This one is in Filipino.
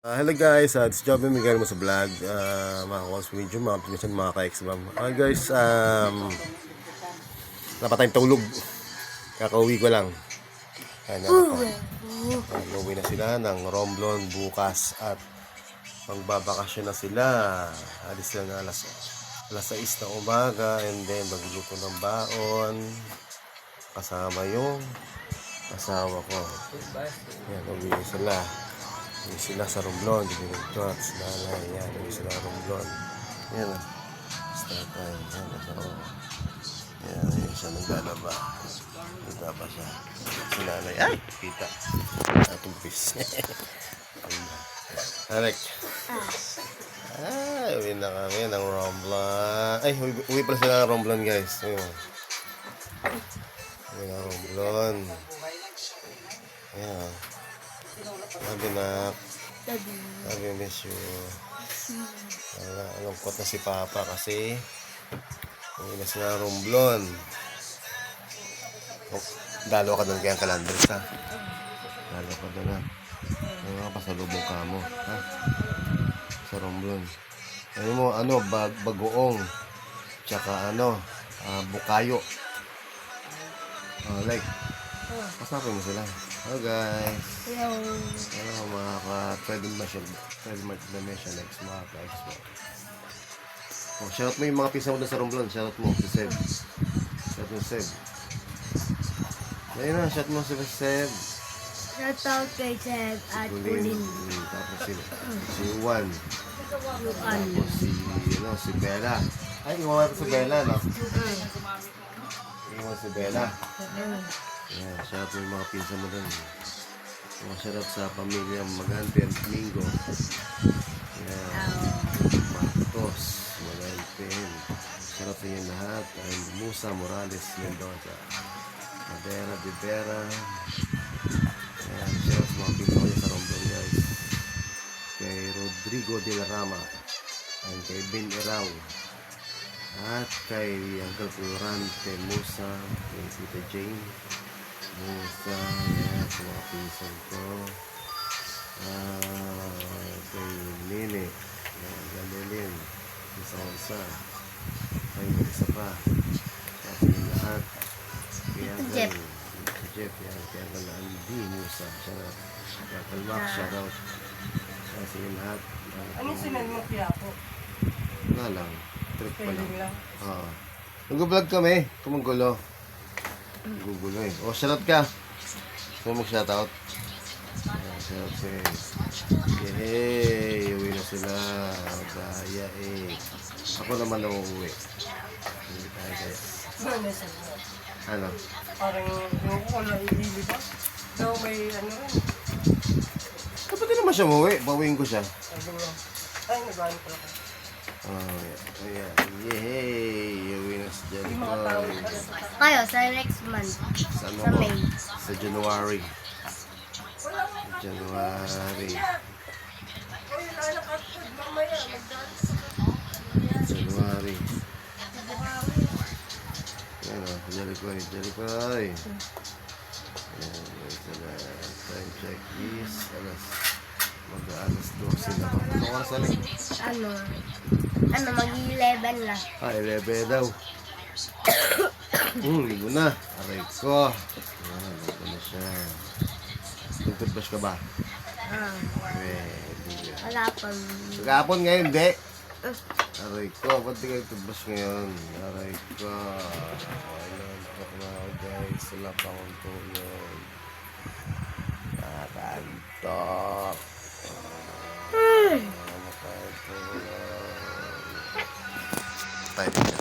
Hello guys, it's Joby Miguel mo sa vlog. Mga calls video, mga pinsan, mga ka-ex-bam. Guys, napatay tulog. Kakauwi ko lang. Kaya uwi na sila ng Romblon bukas at magbabakasyon na sila. Alis na alas 6 na umaga and then magluluto ng baon. Kasama yung asawa ko. Yan, uwi sila. Uwi sila sa Romblon. Dinigod ko at sinalay. Yan, uwi sila sa Romblon. Yan. Start time. Yan, nasa ko. Yan, yun siya naglalaba. Kita pa siya. Sinalay. Ay! Kita. Tumpis. Alek. Uwi na kami ng Romblon. Ay, uwi pala sila ng Romblon guys. Ayun. Uwi na Romblon. Ayan. Sabi na. Sabi miss you. Alungkot na si Papa kasi uwi na sila ng Romblon. Dalo ka doon kaya ang Calandres ha. Dalo ka doon ha. May mga pasalubong ka mo ha. Sa Romblon. Ano mo, bagoong. Tsaka bukayo. Like, pasapin mo sila. Hello guys. Hello mga ka-Pwede Dimension X mga ka-Expo. Shoutout mo yung mga pisa mo doon sa Romblon. Shoutout mo si Seb. Shoutout mo si Seb. Ayun na, shoutout mo si Seb. Shoutout kay Seb at Kulin. Tapos si Juan. Tapos si Bella. Ay, iwawa ko si Bella, no? Iwawa si Bella. Ayan, shoutout mo yung mga pinsa mo doon. Shoutout sa pamilya Magante at Mingo. Ayan, Marcos, Magante. Shoutout sa inyo lahat. And Musa Morales, Mendoza. Madera, Bibera. Ayan, shoutout sa mga pinsa ko sa Romblon guys. Kay Rodrigo de la Rama. And kay Ben Erao. At kay Uncle Florante Musa. Kay Tita Jane Musa. Ayan, sa mga pinsan ko. Kay Nene. Ayan, Galilin. Isa. Kay isa pa. Sa lahat. Kaya Jeff. Jeff. Yan. Kaya Andy Musa. Shoutout. Kaya Kalmak. Shoutout. Kaya sa lahat. Anong sinan mo kaya po? Wala lang. Trip pa Pwede lang. lang. Nag-vlog kami. Kumanggulo. Gugulo eh. O, shoutout ka. Gusto mo mag-shoutout? Shoutout eh. Yehey! Uwi na sila. Gaya eh. Ako naman na uuwi. Hindi tayo kaya. Ano siya? Ano? Parang yung ko na ibili ba? Daw may ano rin. Kapag naman siya umuwi, bawiin ko siya. Ay, nagano pala ko. Ayan. Yehey! Uwi na si Yung mga tao Jennifer. pala sa tayo. Kayo sa next month. Sa ano Sa ko? May. Sa January. January. Ay, lalakad ko. Mamaya, mag-dance. January. Ayan o, Jerichoy. Ayan, sila. Time check is mag-alas 12 na. Ano oras na? Mag-11 na. 11 daw. Ligo na. Aray ko. Ayan, ligo na siya. Toothbrush ka ba? Hindi. Wala pang... Sagapon ngayon, hindi. Aray ko, ba't di kayo toothbrush ngayon? Aray ko. Ayun, talk na ako guys. Wala pa akong tulog. Nakakantok. Nakakantok. Tayo.